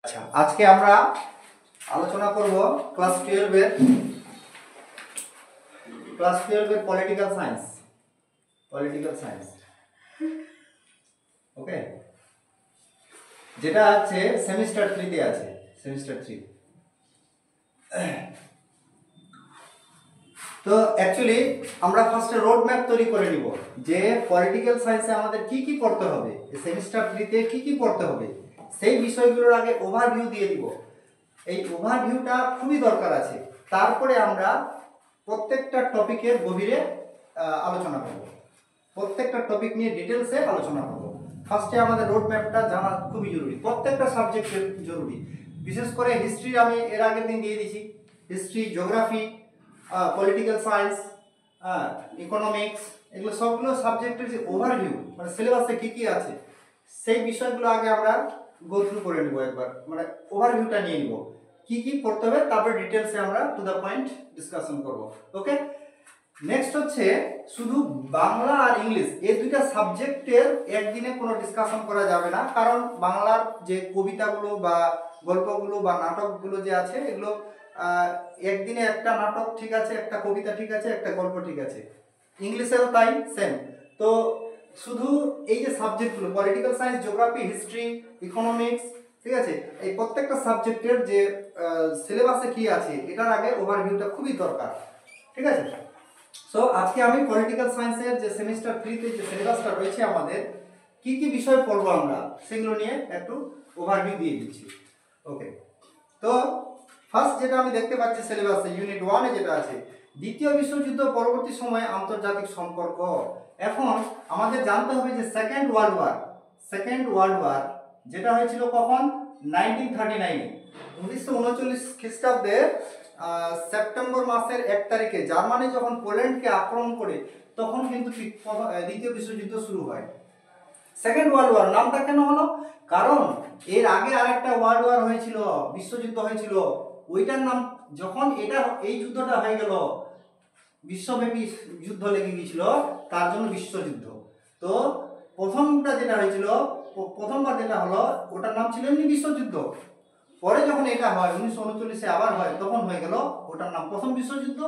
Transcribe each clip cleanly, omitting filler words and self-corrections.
আচ্ছা, আজকে আমরা আলোচনা করব ক্লাস 12 এর পলিটিক্যাল সায়েন্স। ওকে, যেটা আছে সেমিস্টার 3 তে আছে, সেমিস্টার 3। তো অ্যাকচুয়ালি আমরা ফার্স্টে রোড ম্যাপ তৈরি করে নিব যে পলিটিক্যাল সায়েন্সে আমাদের কি কি পড়তে হবে, সেমিস্টার 3 তে কি কি পড়তে হবে, সেই বিষয়গুলোর আগে ওভারভিউ দিয়ে দিব। এই ওভারভিউটা খুবই দরকার আছে। তারপরে আমরা প্রত্যেকটা টপিকের গভীরে আলোচনা করব, প্রত্যেকটা টপিক নিয়ে ডিটেলসে আলোচনা করব। ফার্স্টে আমাদের রোড ম্যাপটা জানা খুবই জরুরি, প্রত্যেকটা সাবজেক্টের জরুরি। বিশেষ করে হিস্ট্রি আমি এর আগের দিন দিয়ে দিয়েছি, history, geography, political science, economics, এগুলো সবগুলো সাবজেক্টের যে ওভারভিউ, মানে সিলেবাসে কী কী আছে সেই বিষয়গুলো আগে আমরা গো থ্রু করে নেব একবার, মানে ওভারভিউটা নিয়ে নিব কি কি পড়তে হবে, তারপরে ডিটেলসে আমরা টু দ্য পয়েন্ট ডিসকাশন করব। ওকে, নেক্সট হচ্ছে শুধু বাংলা আর ইংলিশ এই দুইটা সাবজেক্টের একদিনে কোনো ডিসকাশন করা যাবে না, কারণ বাংলার যে কবিতাগুলো বা গল্পগুলো বা নাটকগুলো যে আছে এগুলো একদিনে একটা নাটক ঠিক আছে, একটা কবিতা ঠিক আছে, একটা গল্প ঠিক আছে, ইংলিশেরও তাই সেম। তো শুধু এই যে সাবজেক্টগুলো political science, geography, history, economics, ঠিক আছে, এই প্রত্যেকটা সাবজেক্টের যে সিলেবাসে কি আছে এটার আগে ওভারভিউটা খুবই দরকার, ঠিক আছে। সো আজকে আমি পলিটিক্যাল সায়েন্সের যে সেমিস্টার 3 তে যে সিলেবাসটা রয়েছে আমাদের কি কি বিষয় পড়বো আমরা সেগুলো নিয়ে একটু ওভারভিউ দিয়ে দিচ্ছি। ওকে, তো ফার্স্ট যেটা আমি দেখতে পাচ্ছি সিলেবাসে ইউনিট 1 এ যেটা আছে, দ্বিতীয় বিশ্বযুদ্ধ পরবর্তী সময়ে আন্তর্জাতিক সম্পর্ক। এখন আমাদের জানতে হবে যে সেকেন্ড ওয়ার্ল্ড ওয়ার যেটা হয়েছিল কখন, 1939 1939 খ্রিস্টাব্দে সেপ্টেম্বর মাসের 1 তারিখে জার্মানি যখন পোল্যান্ডকে আক্রমণ করে তখন কিন্তু দ্বিতীয় বিশ্বযুদ্ধ শুরু হয়। সেকেন্ড ওয়ার্ল্ড ওয়ার নামটা কেন হলো, কারণ এর আগে আরেকটা ওয়ার্ল্ড ওয়ার হয়েছিল, বিশ্বযুদ্ধ হয়েছিল, ওইটার নাম যখন এই যুদ্ধটা হয়ে গেল, বিশ্বব্যাপী যুদ্ধ লেগে গিয়েছিল, তার জন্য বিশ্বযুদ্ধ। তো প্রথমবার যেটা হলো ওটার নাম ছিল এমনি বিশ্বযুদ্ধ। পরে যখন এটা হয় 1939-এ আবার হয়, তখন হয়ে গেল ওটার নাম প্রথম বিশ্বযুদ্ধ।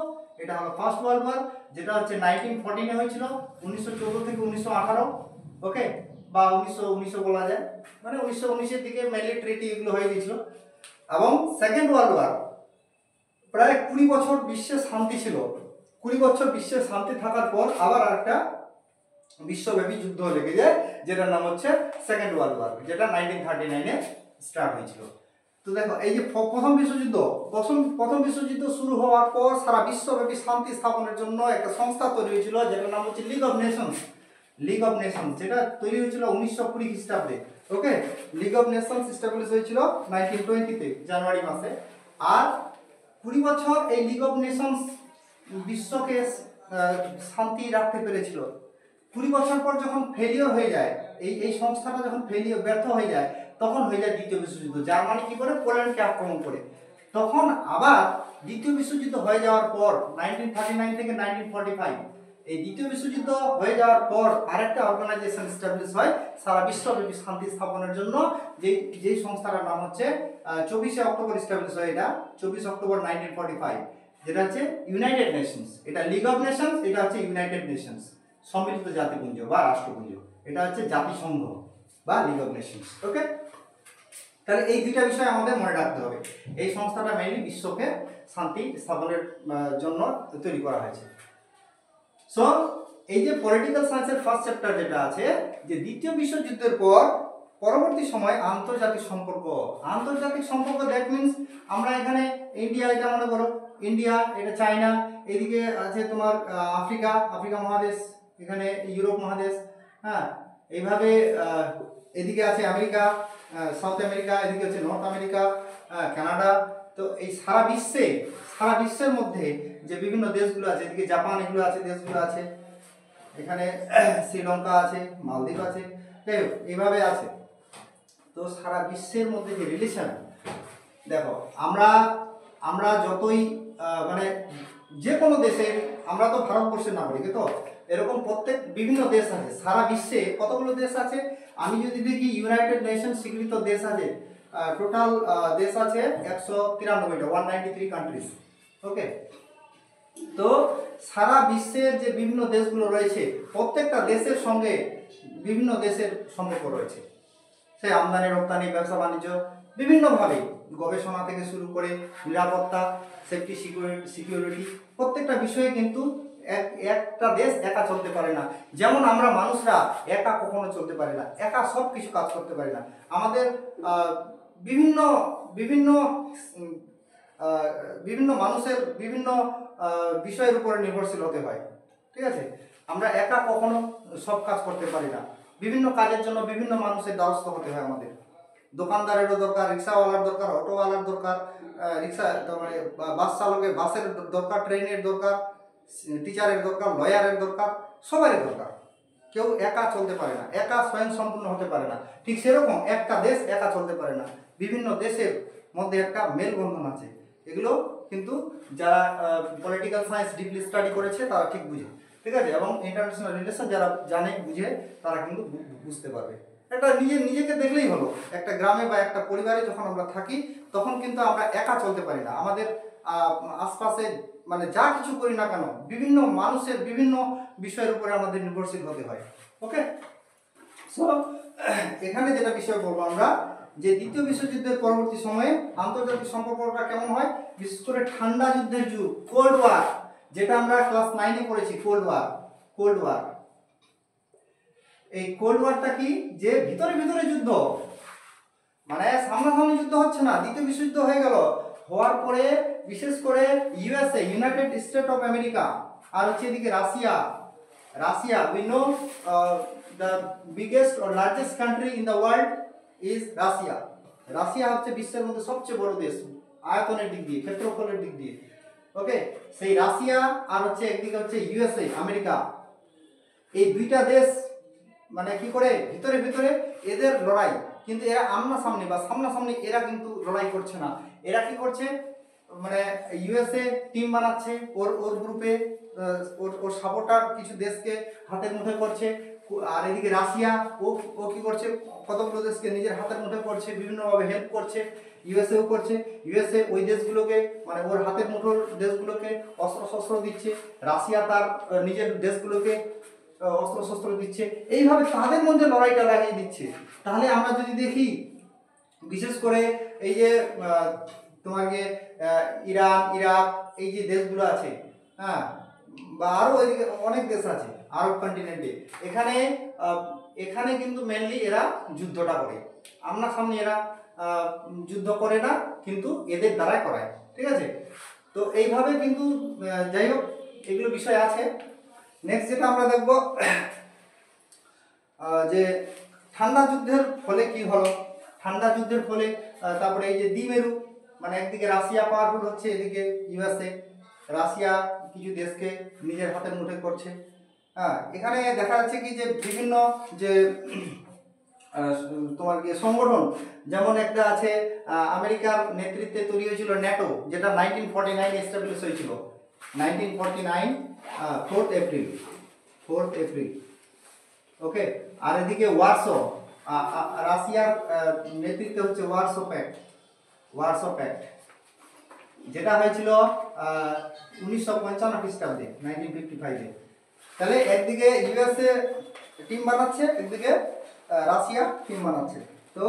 এটা হলো ফার্স্ট ওয়ার্ল্ড ওয়ার, যেটা হচ্ছে 1914-এ হয়েছিল, 1914 থেকে 1918। ওকে, বা 1919 বলা যায়, মানে 1919-এর দিকে মেনলি ট্রিটি এগুলো হয়ে গিয়েছিল। এবং সেকেন্ড ওয়ার্ল্ড ওয়ার প্রায় 20 বছর বিশ্বে শান্তি ছিল, 20 বছর বিশ্বে শান্তি থাকার পর আবার আরেকটা বিশ্বব্যাপী যুদ্ধ লেগে যায়, যেটার নাম হচ্ছে সেকেন্ড ওয়ার্ল্ড ওয়ার, যেটা 1939-এ স্টার্ট হয়েছিল। তো দেখো এই যে প্রথম বিশ্বযুদ্ধ শুরু হওয়ার পর সারা বিশ্বব্যাপী শান্তি স্থাপনের জন্য একটা সংস্থা তৈরি হয়েছিল, যেটার নাম হচ্ছে লিগ অফ নেশনস, যেটা তৈরি হয়েছিল 1920 খ্রিস্টাব্দে। ওকে, লিগ অফ নেশনস এস্টাবলিশ হয়েছিল 1920-তে জানুয়ারি মাসে। আর 20 বছর এই লিগ অফ নেশনস বিশ্বকে শান্তি রাখতে পেরেছিল। 20 বছর পর যখন ফেলিওর হয়ে যায়, এই সংস্থাটা যখন ব্যর্থ হয়ে যায়, তখন হয়ে যায় দ্বিতীয় বিশ্বযুদ্ধ। জার্মানি কি করে, পোল্যান্ডকে আক্রমণ করে। তখন আবার দ্বিতীয় বিশ্বযুদ্ধ হয়ে যাওয়ার পর 1939 থেকে 1945, এই দ্বিতীয় বিশ্বযুদ্ধ হয়ে যাওয়ার পর আরেকটা অর্গানাইজেশন এস্টাবলিশ হয় সারা বিশ্বব্যাপী শান্তি স্থাপনের জন্য, যেই সংস্থাটার নাম হচ্ছে 24 অক্টোবর এস্টাবলিশ হয়। এটা 24 অক্টোবর 1945, যেটা হচ্ছে ইউনাইটেড নেশনস। এটা লিগ অফ নেশনস, এটা হচ্ছে ইউনাইটেড নেশনস, সম্মিলিত জাতিপুঞ্জ বা রাষ্ট্রপুঞ্জ। এটা হচ্ছে জাতিসংঘ বা লিগ অফ নেশনস। ওকে, তাহলে এই দুইটা বিষয় আমাদের মনে রাখতে হবে। এই সংস্থাটা মেইনলি বিশ্বকে শান্তি স্থাপনের জন্য তৈরি করা হয়েছে। সো এই যে পলিটিক্যাল সায়েন্সের ফার্স্ট চ্যাপ্টার যেটা আছে, যে দ্বিতীয় বিশ্বযুদ্ধের পর পরবর্তী সময় আন্তর্জাতিক সম্পর্ক। দ্যাট মিনস আমরা এখানে ইন্ডিয়া, এটা মনে করো ইন্ডিয়া, এটা চায়না, এদিকে আছে তোমার আফ্রিকা মহাদেশ, এখানে ইউরোপ মহাদেশ, হ্যাঁ, এইভাবে এদিকে আছে আমেরিকা, সাউথ আমেরিকা, এদিকে হচ্ছে নর্থ আমেরিকা, কানাডা। তো এই সারা বিশ্বের মধ্যে যে বিভিন্ন দেশগুলো আছে, এদিকে জাপান, এগুলো আছে, দেশগুলো আছে, এখানে শ্রীলঙ্কা আছে, মালদ্বীপ আছে, যাই হোক এইভাবে আছে। তো সারা বিশ্বের মধ্যে যে রিলেশন, দেখো আমরা যতই মানে যে কোনো দেশে, আমরা তো ভারতবর্ষের নাগরিক, তো এরকম বিভিন্ন দেশ আছে সারা বিশ্বে। কতগুলো দেশ আছে আমি যদি দেখি, ইউনাইটেড নেশন স্বীকৃত দেশ আছে টোটাল দেশ আছে 193টা, 193 কান্ট্রিজ। ওকে, তো সারা বিশ্বের যে বিভিন্ন দেশগুলো রয়েছে প্রত্যেকটা দেশের সঙ্গে বিভিন্ন দেশের সম্পর্ক রয়েছে, সে আমদানি রপ্তানি, ব্যবসা বাণিজ্য, বিভিন্নভাবে গবেষণা থেকে শুরু করে নিরাপত্তা, সেফটি, সিকিউরিটি, প্রত্যেকটা বিষয়ে কিন্তু একটা দেশ একা চলতে পারে না। যেমন আমরা মানুষরা একা কখনো চলতে পারি না, একা সব কিছু কাজ করতে পারি না। আমাদের বিভিন্ন বিভিন্ন বিভিন্ন মানুষের বিভিন্ন বিষয়ের উপরে নির্ভরশীল হতে হয়, ঠিক আছে? আমরা একা কখনো সব কাজ করতে পারি না। বিভিন্ন কাজের জন্য বিভিন্ন মানুষের দ্বারস্থ হতে হয় আমাদের। দোকানদারেরও দরকার, রিক্সাওয়ালার দরকার, অটোওয়ালার দরকার, রিক্সা মানে বাস চালকের বাসের দরকার, ট্রেনের দরকার, টিচারের দরকার, লয়ারের দরকার, সবারই দরকার। কেউ একা চলতে পারে না, একা স্বয়ং সম্পূর্ণ হতে পারে না। ঠিক সেরকম একটা দেশ একা চলতে পারে না, বিভিন্ন দেশের মধ্যে একটা মেলবন্ধন আছে। এগুলো কিন্তু যারা পলিটিক্যাল সায়েন্স ডিপলি স্টাডি করেছে তারা ঠিক বুঝে, ঠিক আছে? এবং ইন্টারন্যাশনাল রিলেশন যারা জানে বুঝে তারা কিন্তু বুঝতে পারবে। একটা নিজেকে দেখলেই হলো, একটা গ্রামে বা একটা পরিবারে যখন আমরা থাকি তখন কিন্তু আমরা একা চলতে পারি না। আমাদের আশপাশে মানে যা কিছু করি না কেন বিভিন্ন মানুষের বিভিন্ন বিষয়ের উপরে আমাদের নির্ভরশীল হতে হয়। ওকে, সো এখানে যেটা বিষয় বলবো আমরা, যে দ্বিতীয় বিশ্বযুদ্ধের পরবর্তী সময়ে আন্তর্জাতিক সম্পর্কটা কেমন হয়, বিশেষ করে ঠান্ডা যুদ্ধের যুগ, কোল্ড ওয়ার, যেটা আমরা ক্লাস 9-এ পড়েছি। কোল্ড ওয়ার, এই কোল্ড ওয়ারটা কি, যে ভিতরে ভিতরে যুদ্ধ, মানে সামনাসামনি যুদ্ধ হচ্ছে না, দ্বিতীয় বিশ্বযুদ্ধ হয়ে গেল। হওয়ার পরে বিশেষ করে USA, United State of America, আর হচ্ছে এদিকে Russia we know the biggest or largest country in the world is Russia হচ্ছে বিশ্বের মধ্যে সবচেয়ে বড় দেশ আয়তনের দিক দিয়ে, ক্ষেত্রফলের দিক দিয়ে। ওকে, সেই রাশিয়া আর হচ্ছে একদিকে হচ্ছে ইউএসএ, আমেরিকা, এই দুইটা দেশ মানে কি করে ভিতরে ভিতরে এদের লড়াই, কিন্তু এরা সামনাসামনি বা সামনাসামনি এরা কিন্তু লড়াই করছে না। এরা কি করছে, মানে ইউএসএ টিম বানাচ্ছে ওর গ্রুপে, ওর সাপোর্টার কিছু দেশকে হাতের মুঠোয় করছে, আর এদিকে রাশিয়া ও কি করছে, কতগুলো দেশকে নিজের হাতের মুঠোয় করছে, বিভিন্নভাবে হেল্প করছে। ইউএসএও করছে, ইউএসএ ওই দেশগুলোকে মানে ওর হাতের মুঠোর দেশগুলোকে অস্ত্র দিচ্ছে, রাশিয়া তার নিজের দেশগুলোকে অস্ত্র দিচ্ছে। এইভাবে তাদের মধ্যে লড়াইটা লাগিয়ে দিচ্ছে। তাহলে আমরা যদি দেখি, বিশেষ করে এই যে তোমার যে ইরান, ইরাক, এই যে দেশগুলো আছে, হ্যাঁ, বা আরও ওইদিকে অনেক দেশ আছে আরব কন্টিনেন্টে, এখানে কিন্তু মেনলি এরা যুদ্ধটা করে। সামনে এরা যুদ্ধ করে না, কিন্তু এদের দ্বারাই করায়, ঠিক আছে? তো এইভাবে কিন্তু যাই হোক এগুলো বিষয় আছে। নেক্সট যেটা আমরা দেখব, যে ঠান্ডা যুদ্ধের ফলে কি হলো, ঠান্ডা যুদ্ধের ফলে তারপরে এই যে দ্বিমেরু, মানে একদিকে রাশিয়া পাওয়ারফুল হচ্ছে, এদিকে ইউএসএ, রাশিয়া কিছু দেশকে নিজের হাতের মুঠোয় করছে। হ্যাঁ, এখানে দেখা যাচ্ছে কি যে বিভিন্ন যে তোমার কি সংগঠন, যেমন একটা আছে আমেরিকার নেতৃত্বে তৈরি হয়েছিল ন্যাটো, যেটা 1949 এস্টাবলিশ হয়েছিল, 1949 4th এপ্রিল। ওকে, আর এদিকে ওয়ারসো, রাশিয়ার নেতৃত্বে হচ্ছে ওয়ারসো প্যাক্ট, যেটা হয়েছিল 1955 খ্রিস্টাব্দে, 1955-এ। তাহলে একদিকে ইউএসএ টিম বানাচ্ছে, একদিকে রাশিয়া টিম বানাচ্ছে। তো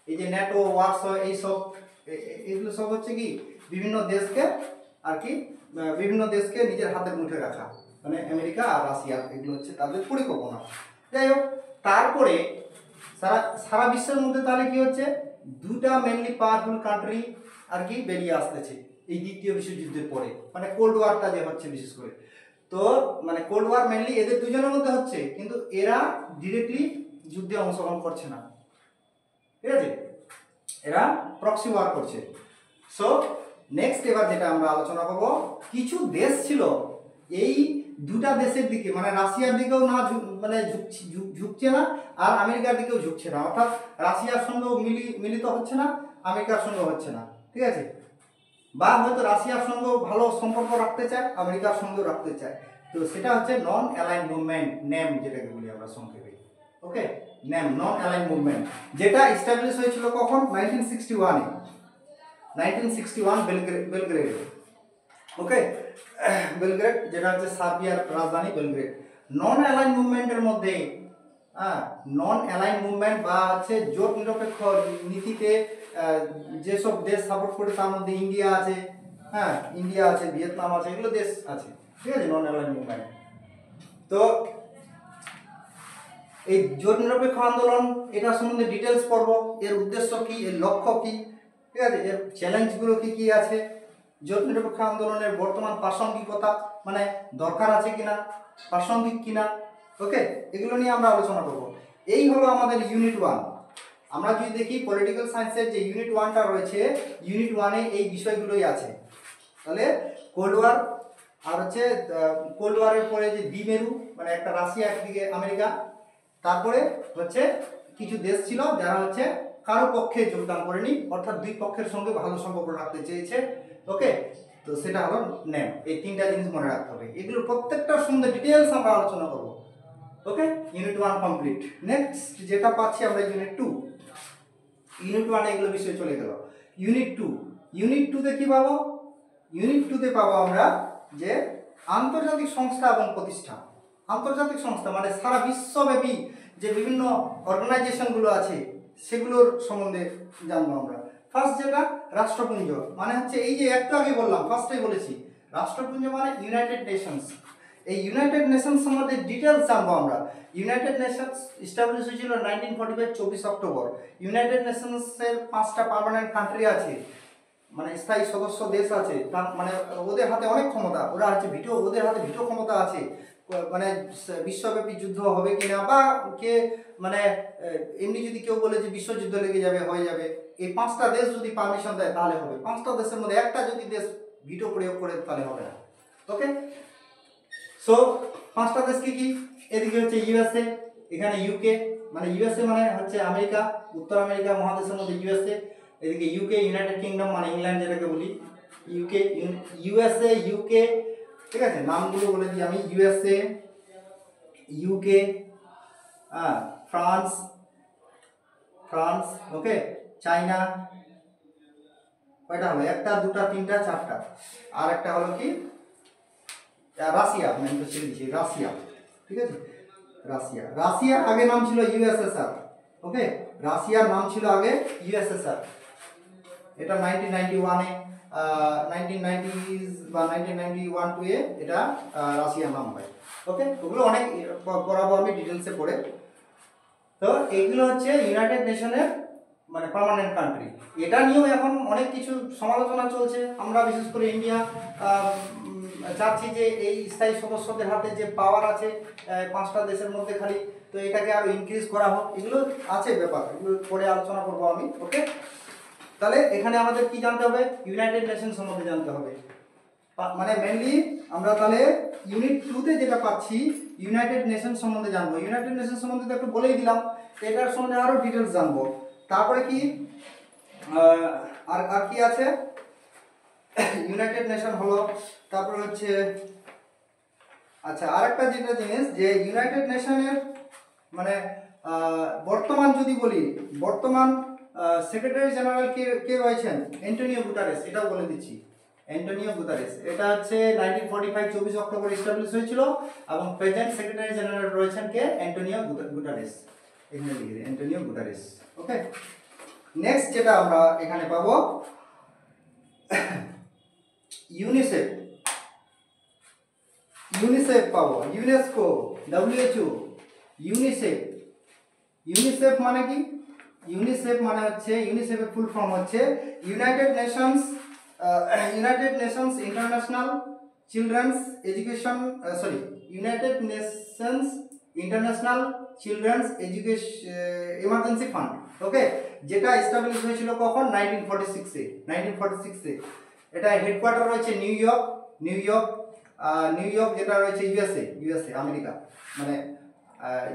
এই যে ন্যাটো, ওয়ারসো, এইগুলো সব হচ্ছে কি বিভিন্ন দেশকে আর কি বিভিন্ন দেশকে নিজের হাতের মুঠে রাখা, মানে আমেরিকা আর রাশিয়া, এগুলো হচ্ছে তাদের পরিকল্পনা। যাই হোক, তারপরে সারা বিশ্বের মধ্যে তাহলে কি হচ্ছে, দুটা মেনলি পাওয়ারফুল কান্ট্রি আর কি বেরিয়ে আসতেছে এই দ্বিতীয় বিশ্বযুদ্ধের পরে, মানে কোল্ড ওয়ারটা যে হচ্ছে বিশেষ করে। তো মানে কোল্ড ওয়ার মেনলি এদের দুজনের মধ্যে হচ্ছে, কিন্তু এরা ডিরেক্টলি যুদ্ধে অংশগ্রহণ করছে না, ঠিক আছে? এরা প্রক্সি ওয়ার করছে। সো নেক্সট এবার যেটা আমরা আলোচনা করব, কিছু দেশ ছিল এই দুটা দেশের দিকে, মানে রাশিয়ার দিকেও না মানে ঝুঁকছে না, আর আমেরিকার দিকেও ঝুঁকছে না, অর্থাৎ রাশিয়ার সঙ্গেও মিলিত হচ্ছে না, আমেরিকার সঙ্গেও হচ্ছে না, ঠিক আছে? বা হয়তো রাশিয়ার সঙ্গেও ভালো সম্পর্ক রাখতে চায়, আমেরিকার সঙ্গেও রাখতে চায়। তো সেটা হচ্ছে নন অ্যালাইন মুভমেন্ট, নেম যেটাকে বলি আমরা সংক্ষেপে। ওকে। নেম নন অ্যালাইন মুভমেন্ট, যেটা এস্টাবলিশ হয়েছিল কখন 1961 1961 বেলগ্রেড। ওকে, বেলগ্রেড যেটা হচ্ছে সার্বিয়ার রাজধানী বেলগ্রেড। নন অ্যালাইন মুভমেন্টের মধ্যে নন অ্যালাইন মুভমেন্ট বা হচ্ছে জোট নিরপেক্ষ নীতিতে যেসব দেশ সাপোর্ট করে তার মধ্যে ইন্ডিয়া আছে, ইন্ডিয়া আছে, ভিয়েতনাম আছে, এগুলো দেশ আছে, ঠিক আছে, নন অ্যালাইন মুভমেন্ট। তো এই জোট নিরপেক্ষ আন্দোলন এটা সম্বন্ধে ডিটেলস পড়ব, এর উদ্দেশ্য কি, এর লক্ষ্য কি, ঠিক আছে, এর চ্যালেঞ্জগুলো কি কি আছে, জোট নিরপেক্ষ আন্দোলনের বর্তমান প্রাসঙ্গিকতা, মানে দরকার আছে কিনা, প্রাসঙ্গিক কিনা, ওকে, এগুলো নিয়ে আমরা আলোচনা করব। এই হলো আমাদের ইউনিট 1। আমরা যদি দেখি পলিটিক্যাল সায়েন্সের যে ইউনিট 1টা রয়েছে, ইউনিট 1-এ এই বিষয়গুলোই আছে। তাহলে কোল্ড ওয়ার, আর হচ্ছে কোল্ড ওয়ারের পরে যে দ্বিমেরু, মানে একটা রাশিয়া একদিকে আমেরিকা, তারপরে হচ্ছে কিছু দেশ ছিল যারা হচ্ছে কারো পক্ষে যোগদান করেনি, অর্থাৎ দুই পক্ষের সঙ্গে ভালো সম্পর্ক রাখতে চেয়েছে, ওকে, তো সেটা হলো নেম। এই তিনটা জিনিস মনে রাখতে হবে, এগুলোর প্রত্যেকটার সম্বন্ধে ডিটেলস আমরা আলোচনা করব। ওকে, ইউনিট 1 কমপ্লিট। নেক্সট যেটা পাচ্ছি আমরা ইউনিট 2। ইউনিট 1 এগুলো বিষয় চলে গেল। ইউনিট 2, ইউনিট 2-তে কি পাবো? ইউনিট 2-তে পাবো আমরা যে আন্তর্জাতিক সংস্থা এবং প্রতিষ্ঠান। আন্তর্জাতিক সংস্থা মানে সারা বিশ্বব্যাপী যে বিভিন্ন অর্গানাইজেশনগুলো আছে সেগুলোর সম্বন্ধে জানবো আমরা। ফার্স্ট যেটা রাষ্ট্রপুঞ্জ, মানে হচ্ছে এই যে একটু আগে বললাম, ফার্স্টেই বলেছি রাষ্ট্রপুঞ্জ মানে ইউনাইটেড নেশনস। এই ইউনাইটেড নেশনস সম্বন্ধে ডিটেলস জানবো আমরা। ইউনাইটেড নেশনস এস্টাবলিশ হয়েছিল 1945 24 অক্টোবর। ইউনাইটেড নেশনসের 5টা পার্মানেন্ট কান্ট্রি আছে, মানে স্থায়ী সদস্য দেশ আছে, মানে ওদের হাতে অনেক ক্ষমতা, ওরা হচ্ছে ভিটো, ওদের হাতে ভিটো ক্ষমতা আছে, মানে বিশ্বব্যাপী যুদ্ধ হবে কিনা বা কে মানে এমনি যদি কেউ বলে যে বিশ্বযুদ্ধ লেগে যাবে, হয়ে যাবে, এই 5টা দেশ যদি পারমিশন দেয় তাহলে হবে। 5টা দেশের মধ্যে একটা যদি দেশ ভিটো প্রয়োগ করে তাহলে হবে না। ওকে, সো 5টা দেশ কি কি? এদিকে হচ্ছে ইউএসএ, এখানে ইউকে, মানে ইউএসএ মানে হচ্ছে আমেরিকা, উত্তর আমেরিকা মহাদেশের মধ্যে ইউএসএ, এদিকে ইউকে ইউনাইটেড কিংডম মানে ইংল্যান্ড যেটাকে বলি, ইউকে, ইউএসএ, ইউকে, ঠিক আছে, নামগুলো বলে দিই আমি, ইউএসএ, ইউকে, ফ্রান্স, ফ্রান্স, ওকে, চায়না, কয়টা হলো? একটা, দুটা, তিনটা, চারটা, আর একটা হলো কি রাশিয়া, আমি তো ছেড়ে দিচ্ছি, রাশিয়া, ঠিক আছে, রাশিয়া। রাশিয়ার আগে নাম ছিল ইউএসএসআর, ওকে, রাশিয়ার নাম ছিল আগে ইউএসএসআর। এটা 1991-এ 1990s বা 1991-2-এ এটা রাশিয়ার নাম হয়। ওকে, ওগুলো অনেক পড়াবো আমি ডিটেলসে পড়ে। তো এইগুলো হচ্ছে ইউনাইটেড নেশনের মানে পার্মানেন্ট কান্ট্রি। এটা নিয়েও এখন অনেক কিছু সমালোচনা চলছে। আমরা বিশেষ করে ইন্ডিয়া চাচ্ছি যে এই স্থায়ী সদস্যদের হাতে যে পাওয়ার আছে 5টা দেশের মধ্যে খালি, তো এটাকে আরো ইনক্রিজ করা হোক, এগুলো আছে ব্যাপার, এগুলো পরে আলোচনা করবো আমি। ওকে, তাহলে এখানে আমাদের কি জানতে হবে? ইউনাইটেড নেশন সম্বন্ধে জানতে হবে। মানে মেনলি আমরা তাহলে ইউনিট 2-তে যেটা পাচ্ছি ইউনাইটেড নেশন সম্বন্ধে জানবো। ইউনাইটেড নেশন সম্বন্ধে তো একটু বলেই দিলাম, এটার সম্বন্ধে আরো ডিটেলস জানবো। তারপরে কি আর কি আছে? ইউনাইটেড নেশন হলো, তারপরে হচ্ছে আচ্ছা আরেকটা যেটা জিনিস যে ইউনাইটেড নেশনের মানে বর্তমান যদি বলি, বর্তমান সেক্রেটারি জেনারেল কে রয়েছেন? অ্যান্টোনিও গুটারেস, এটাও বলে দিচ্ছি, অ্যান্টোনিও গুটারেস। এটা হচ্ছে 1945 24 অক্টোবর এস্টাবলিশ হয়েছিল এবং প্রেজেন্ট সেক্রেটারি জেনারেল রয়েছেন কে? অ্যান্টোনিও গুটারেস, এখানে লিখে দিই অ্যান্টোনিও গুটারেস। ওকে, নেক্সট যেটা আমরা এখানে পাবো ইউনিসেফ, ইউনিসেফ পাবো, ইউনেস্কো, ডব্লিউএইচও, ইউনিসেফ। ইউনিসেফ মানে কি? ইউনিসেফ মানে হচ্ছে, ইউনিসেফের ফুল ফর্ম হচ্ছে United Nations International Children's Education, United Nations International Children's Education Emergency Fund. Okay, যেটা এস্টাবলিশ হয়েছিল কখন? 1946-এ। 1946-এ এটা হেডকোয়ার্টার রয়েছে নিউ ইয়র্ক, নিউ ইয়র্ক যেটা রয়েছে ইউএসএ আমেরিকা, মানে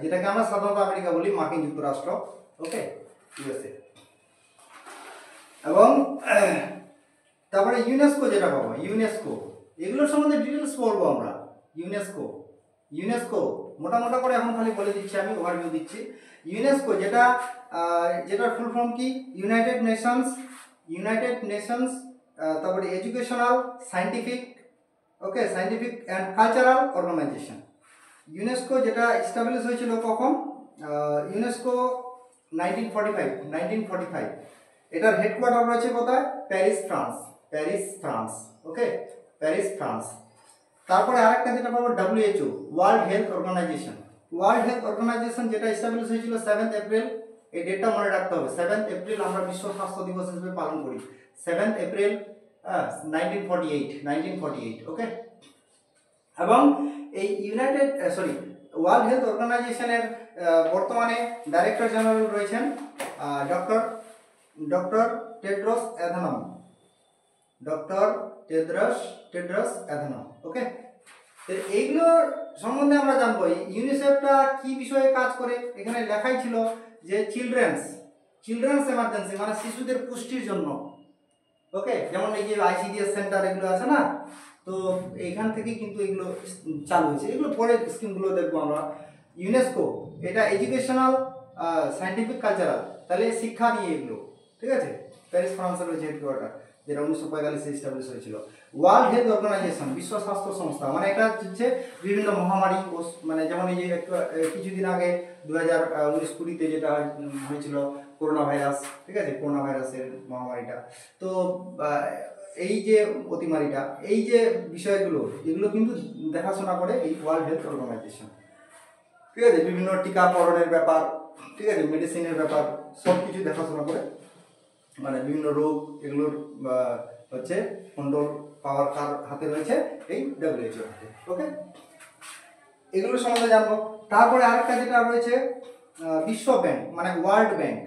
যেটাকে আমরা সাধারণত আমেরিকা বলি, মার্কিন যুক্তরাষ্ট্র। ওকে, ইউএসএ। এবং তারপরে ইউনেস্কো যেটা পাবো, ইউনেস্কো, এগুলোর সম্বন্ধে ডিটেলস পড়বো আমরা। ইউনেস্কো মোটা মোটা করে এখন খালি বলে দিচ্ছি, আমি ওভারভিউ দিচ্ছি। ইউনেস্কো যেটার ফুল ফর্ম কি, ইউনাইটেড নেশনস, তারপরে educational, scientific, okay, scientific and cultural organisation. UNESCO যেটা এস্টাবলিশ হয়েছিল কখন, ইউনেস্কো 1945। এটার হেডকোয়ার্টার রয়েছে কোথায়, Paris France, okay, Paris France. তারপরে আরেকটা যেটা পাবো WHO, ওয়ার্ল্ড হেলথ অর্গানাইজেশন, যেটা এস্টাবলিশ হয়েছিল 7 এপ্রিল। এই ডেটটা মনে রাখতে হবে, 7 এপ্রিল আমরা বিশ্ব স্বাস্থ্য দিবস হিসেবে পালন করি, 7 এপ্রিল 1948, ওকে। এবং এই ওয়ার্ল্ড হেলথ অর্গানাইজেশনের বর্তমানে ডাইরেক্টর জেনারেল রয়েছেন ডক্টর টেড্রস অ্যাধানম, ওকে। এইগুলোর সম্বন্ধে আমরা জানবো। ইউনিসেফটা কি বিষয়ে কাজ করে, এখানে লেখাই ছিল যে চিলড্রেন্স এমার্জেন্সি, মানে শিশুদের পুষ্টির জন্য, ওকে। যেমন এই যে ICDS সেন্টার এগুলো আছে না, তো এইখান থেকে কিন্তু এগুলো চালু হয়েছে। এগুলো পরের স্কিমগুলো দেখবো আমরা। ইউনেস্কো এটা এডুকেশনাল, সায়েন্টিফিক, কালচারাল, তাহলে শিক্ষা নিয়ে এগুলো, ঠিক আছে। প্যারিস ফ্রান্সের রয়েছে হেডকোয়ার্টার, যেটা 1945 এস্টাবলিশ হয়েছিল। ওয়ার্ল্ড হেলথ অর্গানাইজেশন, বিশ্ব স্বাস্থ্য সংস্থা, মানে এটা হচ্ছে বিভিন্ন মহামারী, মানে যেমন এই যে কিছুদিন আগে 2019-20 যেটা হয়েছিল করোনা ভাইরাস, ঠিক আছে, করোনা ভাইরাসের মহামারীটা। তো এই যে অতিমারিটা, এই যে বিষয়গুলো, এগুলো কিন্তু দেখাশোনা করে এই ওয়ার্ল্ড হেলথ অর্গানাইজেশন, ঠিক আছে। বিভিন্ন টিকাকরণের ব্যাপার, ঠিক আছে, মেডিসিনের ব্যাপার, সব কিছু দেখাশোনা করে, মানে বিভিন্ন রোগ এগুলোর হচ্ছে কন্ট্রোল পাওয়ার কার হাতে রয়েছে, এই WHO হাতে, ওকে। এগুলো সম্বন্ধে জানবো। তারপরে আরেকটা যেটা রয়েছে বিশ্ব ব্যাংক, মানে ওয়ার্ল্ড ব্যাংক।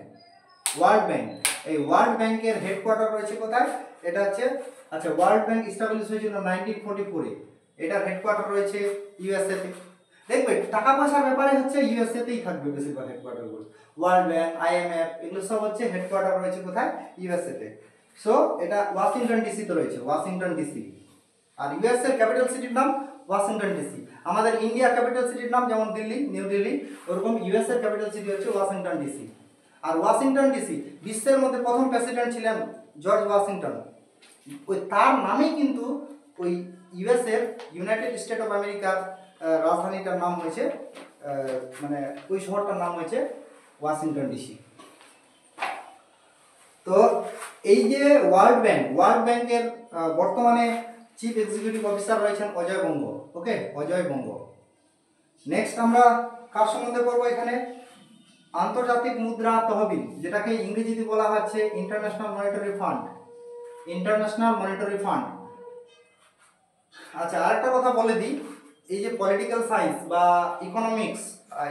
এই ওয়ার্ল্ড ব্যাংকের হেডকোয়ার্টার রয়েছে কোথায়, এটা হচ্ছে, আচ্ছা, ওয়ার্ল্ড ব্যাংক এস্টাবলিশ হয়েছিল 1944। এটার হেডকোয়ার্টার রয়েছে USA তে। দেখবে টাকা পয়সার ব্যাপারে হচ্ছে USA তেই থাকবে বেশিরভাগ হেডকোয়ার্টারগুলো। ওয়ার্ল্ড ব্যাংক, IMF এগুলো সব হচ্ছে হেডকোয়ার্টার রয়েছে কোথায়, USA তে। সো এটা ওয়াশিংটন DC তে রয়েছে, ওয়াশিংটন DC। আর US এর ক্যাপিটাল সিটির নাম ওয়াশিংটন DC। আমাদের ইন্ডিয়ার ক্যাপিটাল সিটির নাম যেমন দিল্লি, নিউ দিল্লি, ওরকম US এর ক্যাপিটাল সিটি হচ্ছে ওয়াশিংটন DC। আর ওয়াশিংটন DC, বিশ্বের মধ্যে প্রথম প্রেসিডেন্ট ছিলেন জর্জ ওয়াশিংটন। ওই তার নামেই কিন্তু ওই US এর, ইউনাইটেড স্টেট অফ আমেরিকার রাজধানীটার নাম হয়েছে, মানে ওই শহরটার নাম হয়েছে ওয়াশিংটন DC। তো এই যে ওয়ার্ল্ড ব্যাংকের বর্তমানে চিফ এক্সিকিউটিভ অফিসার রয়েছেন অজয় বঙ্গ, ওকে, অজয় বঙ্গ। নেক্সট আমরা কার সম্বন্ধে পড়বো এখানে, আন্তর্জাতিক মুদ্রা তহবিল, যেটাকে ইংরেজিতে বলা হচ্ছে ইন্টারন্যাশনাল মনিটারি ফান্ড। আচ্ছা, আরেকটা কথা বলে দিই, এই যে পলিটিক্যাল সায়েন্স বা ইকোনমিক্স,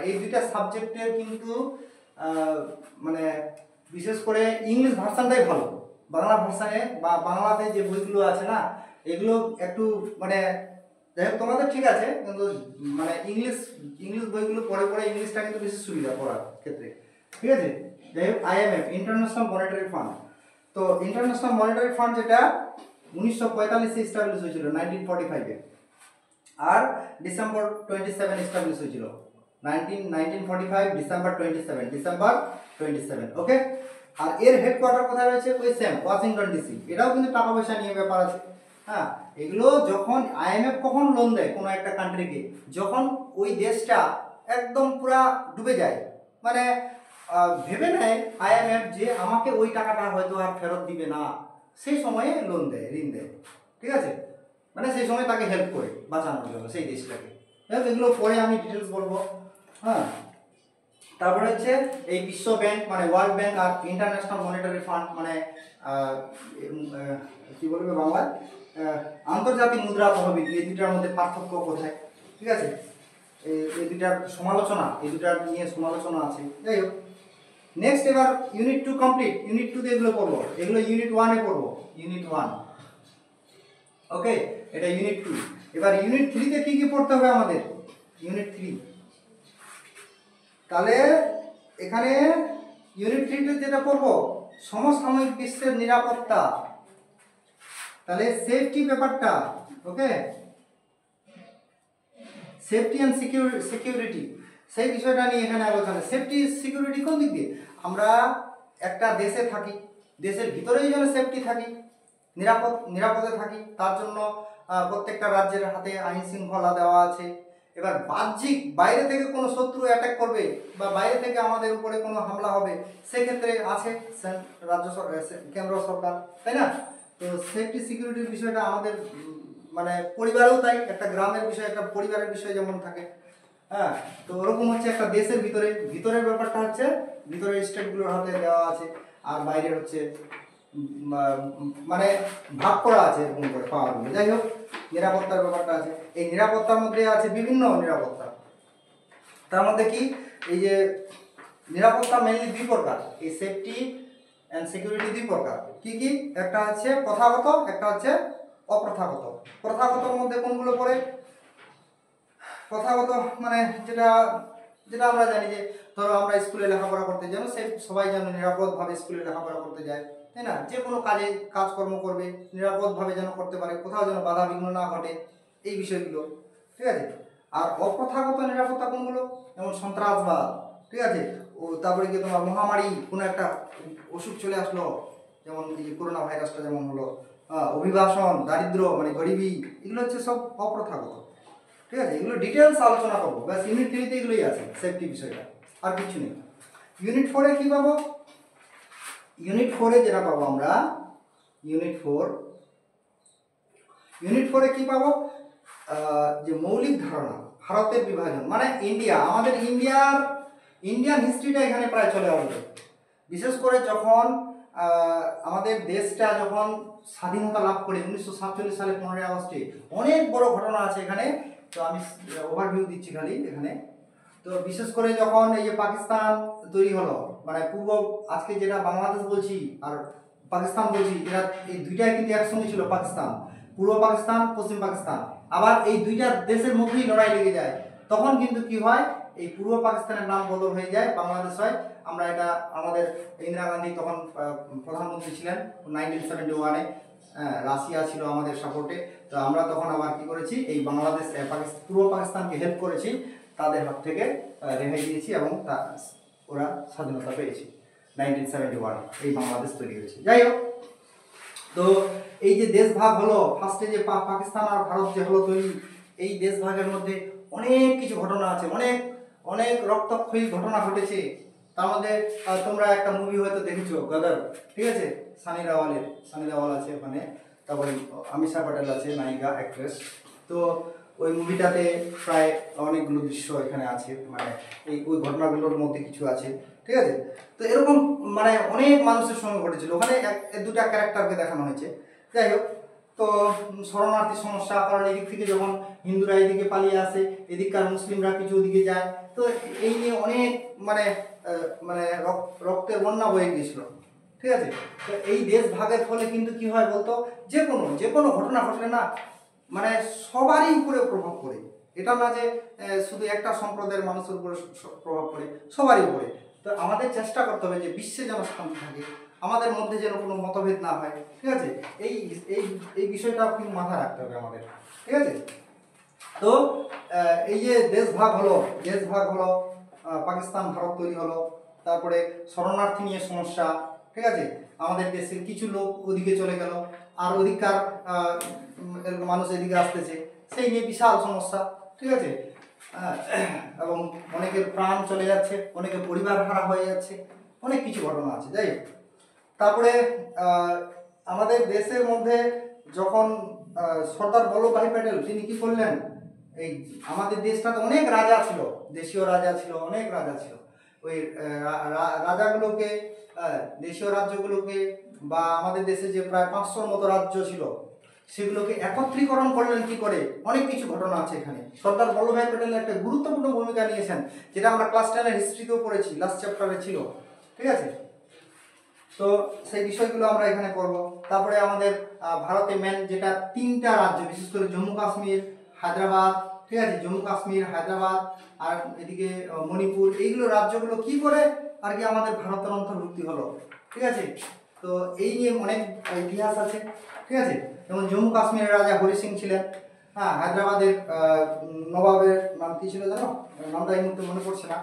এই দুইটা সাবজেক্টের কিন্তু মানে বিশেষ করে ইংলিশ ভার্সানটাই ভালো। বাংলা ভার্সানে বা বাংলাতে যে বইগুলো আছে না, এগুলো একটু মানে, যাই হোক তোমাদের ঠিক আছে, কিন্তু মানে ইংলিশ বইগুলো পড়ে ইংলিশটা কিন্তু বেশি সুবিধা পড়ার ক্ষেত্রে, ঠিক আছে। যাই হোক, IMF, ইন্টারন্যাশনাল মনিটারি ফান্ড। তো ইন্টারন্যাশনাল মনিটারি ফান্ড যেটা 1945 এস্টাবলিশ হয়েছিল, 1945-এ। আর ডিসেম্বর 27 এস্টাবলিশ হয়েছিল, 1945 ডিসেম্বর 27, ওকে। আর এর হেডকোয়ার্টার কোথায় রয়েছে, ওই সেম ওয়াশিংটন DC। এটাও কিন্তু টাকা পয়সা নিয়ে ব্যাপার আছে, হ্যাঁ। এগুলো যখন IMF কখন লোন দেয় কোনো একটা কান্ট্রিকে, যখন ওই দেশটা একদম পুরা ডুবে যায়, মানে ভেবে নেয় IMF যে আমাকে ওই টাকাটা হয়তো আর ফেরত দিবে না, সেই সময়ে লোন দেয়, ঋণ দেয়, ঠিক আছে। মানে সেই সময় তাকে হেল্প করে বাঁচানোর জন্য সেই দেশটাকে। এগুলো পরে আমি ডিটেলস বলবো, হ্যাঁ। তারপরে হচ্ছে এই বিশ্ব ব্যাংক, মানে ওয়ার্ল্ড ব্যাংক, আর ইন্টারন্যাশনাল মনিটারি ফান্ড, মানে কি বলবে বাংলায়, আন্তর্জাতিক মুদ্রা তহবিল। এই দুটার মধ্যে পার্থক্য কোথায়, ঠিক আছে, এই দুটার সমালোচনা, এই দুটার নিয়ে সমালোচনা আছে। যাই হোক, নেক্সট এবার ইউনিট 2 কমপ্লিট। ইউনিট 2 তে এগুলো পড়বো, এগুলো ইউনিট 1-এ পড়বো, ইউনিট 1, ওকে। এটা ইউনিট 2। এবার ইউনিট 3 তে কি পড়তে হবে আমাদের, ইউনিট 3। তাহলে এখানে ইউনিট 3 তে যেটা পড়বো, সমসাময়িক বিশ্বের নিরাপত্তা, তাহলে সেফটি ব্যাপারটা, ওকে। সেফটি অ্যান্ড সিকিউরিটি, সেই বিষয়টা নিয়ে এখানে আলোচনা। সেফটি সিকিউরিটি কোন দিক দিয়ে? আমরা একটা দেশে থাকি, দেশের ভিতরেই যেন সেফটি থাকি, নিরাপদে থাকি, তার জন্য প্রত্যেকটা রাজ্যের হাতে আইন শৃঙ্খলা দেওয়া আছে। এবার বাহ্যিক বাইরে থেকে কোনো শত্রু অ্যাটাক করবে বা বাইরে থেকে আমাদের উপরে কোনো হামলা হবে, সেক্ষেত্রে আছে রাজ্য সরকার, কেন্দ্র সরকার, তাই না? তো সেফটি সিকিউরিটির বিষয়টা আমাদের মানে পরিবারেও তাই, একটা গ্রামের বিষয়, একটা পরিবারের বিষয় যেমন থাকে, হ্যাঁ, তো ওরকম হচ্ছে একটা দেশের ভিতরের ব্যাপারটা হচ্ছে ভিতরের স্টেটগুলোর হাতে দেওয়া আছে, আর বাইরে হচ্ছে মানে ভাগ করা আছে এরকম করে পাওয়ারগুলো। যাই হোক, নিরাপত্তার ব্যাপারটা আছে। এই নিরাপত্তার মধ্যে আছে বিভিন্ন নিরাপত্তা। তার মধ্যে কি, এই যে নিরাপত্তা মেইনলি দুই প্রকার, এই সেফটি অ্যান্ড সিকিউরিটি দুই প্রকার। কি কি? একটা হচ্ছে প্রথাগত, একটা হচ্ছে অপ্রথাগত। প্রথাগতর মধ্যে কোনগুলো পড়ে? প্রথাগত মানে যেটা যেটা আমরা জানি যে ধরো আমরা স্কুলে লেখাপড়া করতে যেন সবাই যেন নিরাপদভাবে স্কুলে লেখাপড়া করতে যায়, তাই না? যে কোনো কাজকর্ম করবে নিরাপদভাবে যেন করতে পারে, কোথাও যেন বাধা বিঘ্ন না ঘটে, এই বিষয়গুলো, ঠিক আছে? আর অপ্রথাগত নিরাপত্তা কোনগুলো? যেমন সন্ত্রাসবাদ, ঠিক আছে, ও তারপরে গিয়ে তোমার মহামারী, কোনো একটা অসুখ চলে আসলো, যেমন এই যে করোনা ভাইরাসটা যেমন হলো, অভিবাসন, দারিদ্র মানে গরিবী, এগুলো হচ্ছে সব অপ্রথাগত, ঠিক আছে? এগুলো ডিটেলস আলোচনা করবো, ব্যাস ইউনিট 3-তে এগুলোই আছে, সেফটি বিষয়টা, আর কিছু নেই। ইউনিট 4-এ কি পাবো? ইউনিট 4-এ যেটা পাবো আমরা, ইউনিট 4-এ কি পাবো? যে মৌলিক ধারণা, ভারতের বিভাজন মানে ইন্ডিয়া, আমাদের ইন্ডিয়ান হিস্ট্রিটা এখানে প্রায় চলে আসবে। বিশেষ করে যখন আমাদের দেশটা যখন স্বাধীনতা লাভ করে 1947 সালে 15ই আগস্টে, অনেক বড় ঘটনা আছে এখানে, তো আমি ওভারভিউ দিচ্ছি খালি এখানে। তো বিশেষ করে যখন এই যে পাকিস্তান তৈরি হলো, মানে আজকে যেটা বাংলাদেশ বলছি আর পাকিস্তান বলছি, এরা এই দুইটাই কিন্তু একসঙ্গে ছিল, পাকিস্তান, পূর্ব পাকিস্তান, পশ্চিম পাকিস্তান, আবার এই দুইটা দেশের মধ্যেই লড়াই লেগে যায়। তখন কিন্তু কি হয়, এই পূর্ব পাকিস্তানের নাম বদল হয়ে যায়, বাংলাদেশ হয়। আমরা এটা আমাদের ইন্দিরা গান্ধী তখন প্রধানমন্ত্রী ছিলেন 1971-এ, রাশিয়া ছিল আমাদের সাপোর্টে। তো আমরা তখন আবার কি করেছি, এই বাংলাদেশ পূর্ব পাকিস্তানকে হেল্প করেছি, তাদের হাত থেকে রেহাই দিয়েছি এবং ওরা স্বাধীনতা পেয়েছি। 1971 এই বাংলাদেশ তৈরি হয়েছে। যাই হোক, তো এই যে দেশ ভাগ হলো, ফার্স্টে যে পাকিস্তান আর ভারত যে হলো তৈরি, এই দেশ ভাগের মধ্যে অনেক কিছু ঘটনা আছে, অনেক অনেক রক্তক্ষয়ী ঘটনা ঘটেছে। তার মধ্যে তোমরা একটা মুভি হয়তো দেখেছো, গদর, ঠিক আছে, সানি দেওয়াল আছে ওখানে, তারপরে আমিষা প্যাটেল আছে নায়িকা, অ্যাক্ট্রেস। তো ওই মুভিটাতে প্রায় অনেকগুলো দৃশ্য এখানে আছে, মানে ওই ঘটনাগুলোর মধ্যে কিছু আছে, ঠিক আছে? তো এরকম মানে অনেক মানুষের সঙ্গে ঘটেছিল, ওখানে দুটা ক্যারেক্টারকে দেখানো হয়েছে। যাই হোক, তো শরণার্থী সমস্যা, কারণ এদিক থেকে যখন হিন্দুরা এদিকে পালিয়ে আসে, এদিককার মুসলিমরা কিছু ওদিকে যায়, তো এই নিয়ে অনেক মানে মানে রক্তের বন্যা বয়ে গিয়েছিল, ঠিক আছে? তো এই দেশ ভাগের ফলে কিন্তু কি হয় বলতো, যে কোনো ঘটনা ঘটলে না, মানে সবারই উপরে প্রভাব পড়ে। এটা না যে শুধু একটা সম্প্রদায়ের মানুষের উপরে প্রভাব পড়ে, সবারই উপরে। তো আমাদের চেষ্টা করতে হবে যে বিশ্বে যেন শান্তি থাকে, আমাদের মধ্যে যেন কোনো মতভেদ না হয়, ঠিক আছে? এই এই এই বিষয়টা কিন্তু মাথায় রাখতে হবে আমাদের, ঠিক আছে? তো এই যে দেশ ভাগ হলো, পাকিস্তান ভারত তৈরি হলো, তারপরে শরণার্থী নিয়ে সমস্যা, ঠিক আছে? আমাদের দেশের কিছু লোক ওদিকে চলে গেল, আর ওদিককার মানুষ এদিকে আসতেছে, সেই নিয়ে বিশাল সমস্যা, ঠিক আছে? এবং অনেকের প্রাণ চলে যাচ্ছে, অনেকের পরিবার হারা হয়ে যাচ্ছে, অনেক কিছু ঘটনা আছে। যাই হোক, তারপরে আমাদের দেশের মধ্যে যখন সর্দার বল্লভভাই প্যাটেল, তিনি কি করলেন, এই আমাদের দেশটাতে অনেক রাজা ছিল, দেশীয় রাজা ছিল, অনেক রাজা ছিল। ওই রাজাগুলোকে, দেশীয় রাজ্যগুলোকে, বা আমাদের দেশে যে প্রায় 500-র মতো রাজ্য ছিল, সেগুলোকে একত্রীকরণ করলেন কি করে, অনেক কিছু ঘটনা আছে এখানে। সর্দার বল্লভভাই প্যাটেল একটা গুরুত্বপূর্ণ ভূমিকা নিয়েছেন, যেটা আমরা ক্লাস 10-এর হিস্ট্রিতেও পড়েছি, লাস্ট চ্যাপ্টারে ছিল, ঠিক আছে? তো সেই বিষয়গুলো আমরা এখানে করব। তারপরে আমাদের ভারতে মেন যেটা 3টা রাজ্য, বিশেষ করে জম্মু কাশ্মীর, হায়দ্রাবাদ, ঠিক আছে, জম্মু কাশ্মীর, হায়দ্রাবাদ, আর এদিকে মণিপুর, এইগুলো রাজ্যগুলো কি করে আর কি আমাদের ভারতের অন্তর্ভুক্তি হলো, ঠিক আছে? তো এই নিয়ে অনেক ইতিহাস আছে, ঠিক আছে? যেমন জম্মু কাশ্মীরের রাজা হরি সিং ছিলেন, হ্যাঁ, হায়দ্রাবাদের নবাবের নাম কি ছিল জানো? নামটা এই মুহূর্তে মনে পড়ছে না।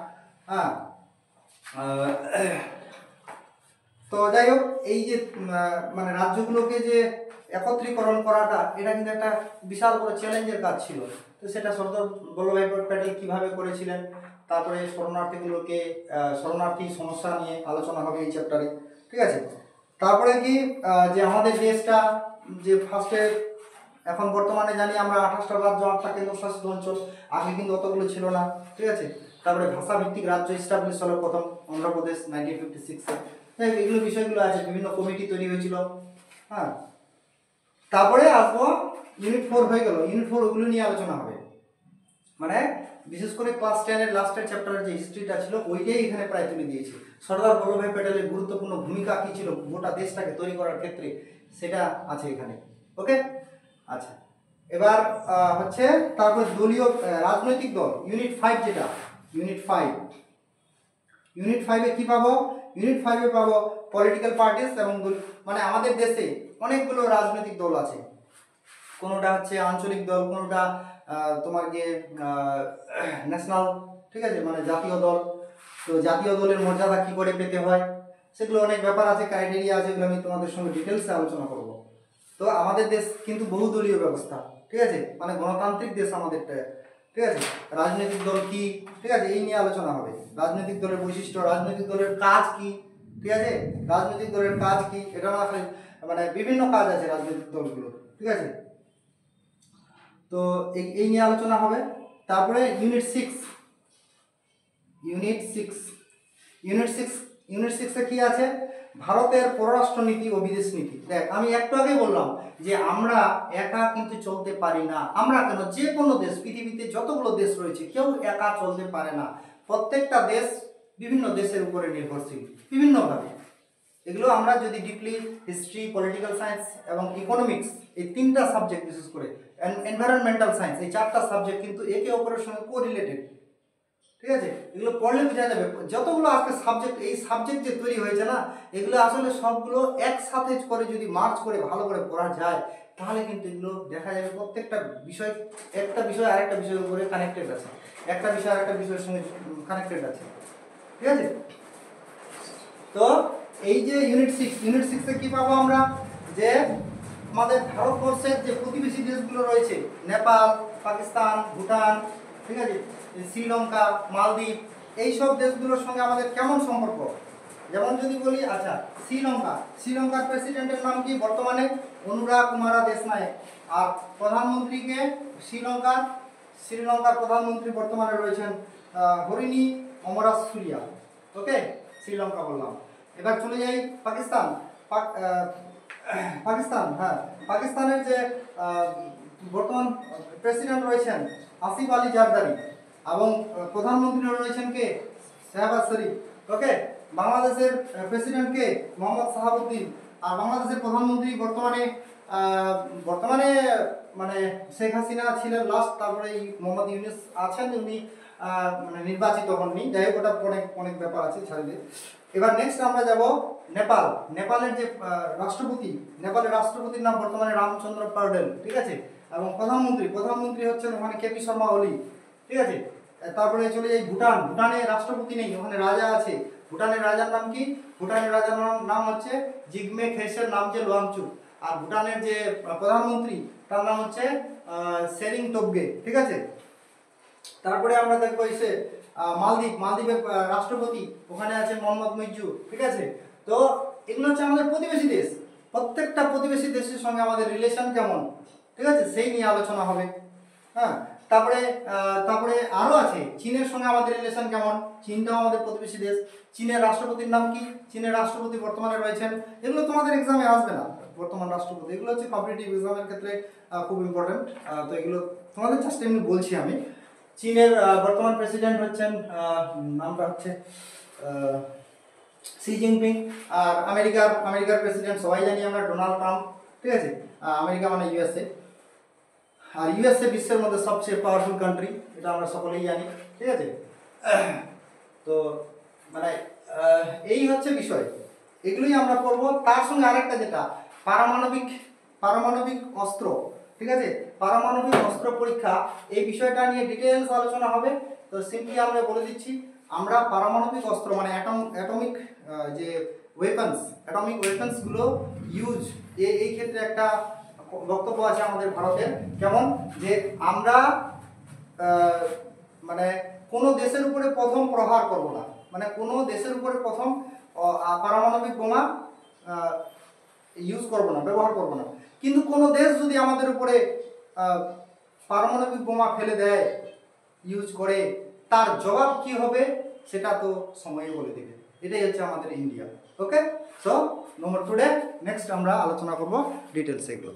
হ্যাঁ, তো যাই হোক, এই যে মানে রাজ্যগুলোকে যে একত্রীকরণ করাটা, এটা কিন্তু একটা বিশাল বড় চ্যালেঞ্জের কাজ ছিল। তো সেটা সর্দার বল্লভভাই প্যাটেল কিভাবে করেছিলেন, তারপরে শরণার্থীগুলোকে শরণার্থী সমস্যা নিয়ে আলোচনা হবে এই চ্যাপ্টারে, ঠিক আছে। তারপরে কি যে আমাদের দেশটা যে ফার্স্টে, এখন বর্তমানে জানি আমরা 28টা রাজ্য, 8টা কেন্দ্রশাসিত অঞ্চল, আগে কিন্তু অতগুলো ছিল না, ঠিক আছে। তারপরে ভাষাভিত্তিক রাজ্য এস্টাবলিশ হলো প্রথম অন্ধ্রপ্রদেশ 1956-এ। এগুলো বিষয়গুলো আছে, বিভিন্ন কমিটি তৈরি হয়েছিল। হ্যাঁ, তারপরে আসবো ইউনিট 4 হয়ে গেল। ইউনিট 4 ওগুলো নিয়ে আলোচনা হবে, মানে বিশেষ করে ক্লাস 10-এর লাস্টের চ্যাপ্টারের যে হিস্ট্রিটা ছিল ওইটাই এখানে প্রায় তুলে দিয়েছে। সর্দার বল্লভভাই প্যাটেলের গুরুত্বপূর্ণ ভূমিকা কী ছিল গোটা দেশটাকে তৈরি করার ক্ষেত্রে, সেটা আছে এখানে। ওকে, আচ্ছা। এবার হচ্ছে তারপর দলীয় রাজনৈতিক দল, ইউনিট 5 যেটা, ইউনিট 5-এ কি পাবো? ইউনিট 5-এ পাবো পলিটিক্যাল পার্টিস এবং মানে আমাদের দেশে অনেকগুলো রাজনৈতিক দল আছে। কোনোটা হচ্ছে আঞ্চলিক দল, কোনোটা তোমার গিয়ে ন্যাশনাল, ঠিক আছে, মানে জাতীয় দল। তো জাতীয় দলের মর্যাদা কী করে পেতে হয়, সেগুলো অনেক ব্যাপার আছে, ক্রাইটেরিয়া আছে, এগুলো আমি তোমাদের সঙ্গে ডিটেলসে আলোচনা করব। তো আমাদের দেশ কিন্তু বহুদলীয় ব্যবস্থা, ঠিক আছে, মানে গণতান্ত্রিক দেশ আমাদেরটা, ঠিক আছে। রাজনৈতিক দল কি, ঠিক আছে, এই নিয়ে আলোচনা হবে। রাজনৈতিক দলের বৈশিষ্ট্য, রাজনৈতিক দলের কাজ কি, ঠিক আছে, রাজনৈতিক দলের কাজ কি, এটা না মানে বিভিন্ন কাজ আছে রাজনৈতিক দলগুলো, ঠিক আছে। তো এই নিয়ে আলোচনা হবে। তারপরে ইউনিট 6-এ কি আছে? ভারতের পররাষ্ট্রনীতি ও বিদেশ নীতি। দেখ, আমি একটু আগে বললাম যে আমরা একা কিন্তু চলতে পারি না। আমরা কেন, যে কোনো দেশ, পৃথিবীতে যতগুলো দেশ রয়েছে কেউ একা চলতে পারে না। প্রত্যেকটা দেশ বিভিন্ন দেশের উপরে নির্ভরশীল বিভিন্নভাবে। এগুলো আমরা যদি ডিপলি হিস্ট্রি, পলিটিক্যাল সায়েন্স এবং ইকোনমিক্স, এই 3টা সাবজেক্ট, বিশেষ করে এনভায়রনমেন্টাল সায়েন্স, এই 4টা সাবজেক্ট কিন্তু একে অপরের সঙ্গে কোরিলেটেড, ঠিক আছে। এগুলো পড়লে বোঝা যাবে যতগুলো আজকে সাবজেক্ট, এই সাবজেক্ট যে তৈরি হয়েছে না, এগুলো আসলে সবগুলো একসাথে করে যদি মার্চ করে ভালো করে পড়া যায়, তাহলে কিন্তু এগুলো দেখা যাবে প্রত্যেকটা বিষয়, একটা বিষয় আরেকটা বিষয়ের উপরে কানেক্টেড আছে, একটা বিষয় আরেকটা বিষয়ের সঙ্গে কানেক্টেড আছে, ঠিক আছে। তো এই যে ইউনিট 6-এ কি পাবো আমরা? যে আমাদের ভারতবর্ষের যে প্রতিবেশী দেশগুলো রয়েছে, নেপাল, পাকিস্তান, ভুটান, ঠিক আছে, শ্রীলঙ্কা, মালদ্বীপ, এই সব দেশগুলোর সঙ্গে আমাদের কেমন সম্পর্ক। যেমন যদি বলি, আচ্ছা, শ্রীলঙ্কার প্রেসিডেন্টের নাম কি বর্তমানে? অনুরা কুমারা দেশনায়ক। আর প্রধানমন্ত্রীকে, শ্রীলঙ্কার প্রধানমন্ত্রী বর্তমানে রয়েছেন হরিণী অমরাসুরিয়া। ওকে, শ্রীলঙ্কা বললাম। এবার চলে যাই পাকিস্তান। হ্যাঁ, পাকিস্তানের যে বর্তমান প্রেসিডেন্ট রয়েছেন আসিফ আলী জারদারি, এবং প্রধানমন্ত্রী রয়েছেন কে? শাহবাজ শরীফ। ওকে, বাংলাদেশের প্রেসিডেন্ট কে? মোহাম্মদ শাহাবুদ্দিন। আর বাংলাদেশের প্রধানমন্ত্রী বর্তমানে মানে শেখ হাসিনা ছিলেন লাস্ট, তারপরে মোহাম্মদ ইউনূস আছেন, উনি মানে নির্বাচিত হননি। যাই হোক, ওটা অনেক ব্যাপার আছে, ছাড়িয়ে। এবার নেক্সট আমরা যাব নেপালের যে নেপালের রাষ্ট্রপতির নাম বর্তমানে রামচন্দ্র পাউডেল, ঠিক আছে। এবং প্রধানমন্ত্রী হচ্ছেন ওখানে কেপি শর্মা ওলি, ঠিক আছে। তারপরে চলে যাই ভুটানে রাষ্ট্রপতি নেই, ওখানে রাজা আছে। ভুটানের রাজার নাম কি? ভুটানের রাজার নাম হচ্ছে জিগমে খেসের নামচে ওয়াংচুক। আর ভুটানের যে প্রধানমন্ত্রী, তার নাম হচ্ছে সেরিং তোবগে, ঠিক আছে। তারপরে আমরা দেখবো এসে মালদ্বীপের রাষ্ট্রপতি ওখানে আছে মোহাম্মদ মুইজ্জু, ঠিক আছে। তো এগুলো হচ্ছে আমাদের প্রতিবেশী দেশ। প্রত্যেকটা প্রতিবেশী দেশের সঙ্গে আমাদের রিলেশন কেমন, ঠিক আছে, সেই নিয়ে আলোচনা হবে। হ্যাঁ, তারপরে আরও আছে চীনের সঙ্গে আমাদের রিলেশন কেমন। চীনটাও আমাদের প্রতিবেশী দেশ। চীনের রাষ্ট্রপতির নাম কি? চীনের রাষ্ট্রপতি বর্তমানে রয়েছেন, এগুলো তোমাদের এক্সামে আসবে না, বর্তমান রাষ্ট্রপতি, এগুলো হচ্ছে কম্পিটিটিভ এক্সামের ক্ষেত্রে খুব ইম্পর্টেন্ট। তো এগুলো তোমাদের জাস্ট এমনি বলছি আমি। চীনের বর্তমান প্রেসিডেন্ট হচ্ছেন, নামটা হচ্ছে শি জিনপিং। আর আমেরিকার প্রেসিডেন্ট সবাই জানি আমরা, ডোনাল্ড ট্রাম্প, ঠিক আছে। আমেরিকা মানে ইউএসএ। আর ইউএসএ বিশ্বের মধ্যে সবচেয়ে পাওয়ারফুল কান্ট্রি, এটা আমরা সকলেই জানি, ঠিক আছে। তো মানে এই হচ্ছে বিষয়, এগুলোই আমরা পড়বো। তার সঙ্গে আরেকটা যেটা পারমাণবিক অস্ত্র, ঠিক আছে, পারমাণবিক অস্ত্র পরীক্ষা এই বিষয়টা নিয়ে ডিটেইলস আলোচনা হবে। তো সিম্পলি আমরা বলে দিচ্ছি, আমরা পারমাণবিক অস্ত্র মানে অ্যাটমিক যে অ্যাটমিক ওয়েপন্সগুলো ইউজ এই ক্ষেত্রে একটা বক্তব্য আছে আমাদের ভারতের, কেমন যে আমরা মানে কোনো দেশের উপরে প্রথম প্রহার করব না, মানে কোনো দেশের উপরে প্রথম পারমাণবিক বোমা ইউজ করব না, ব্যবহার করব না। কিন্তু কোনো দেশ যদি আমাদের উপরে পারমাণবিক বোমা ফেলে দেয়, ইউজ করে, তার জবাব কি হবে সেটা তো সময় বলে দেবে। এটাই হচ্ছে আমাদের India. Okay, so no more today, next আমরা আলোচনা করব ডিটেলস এগুলো।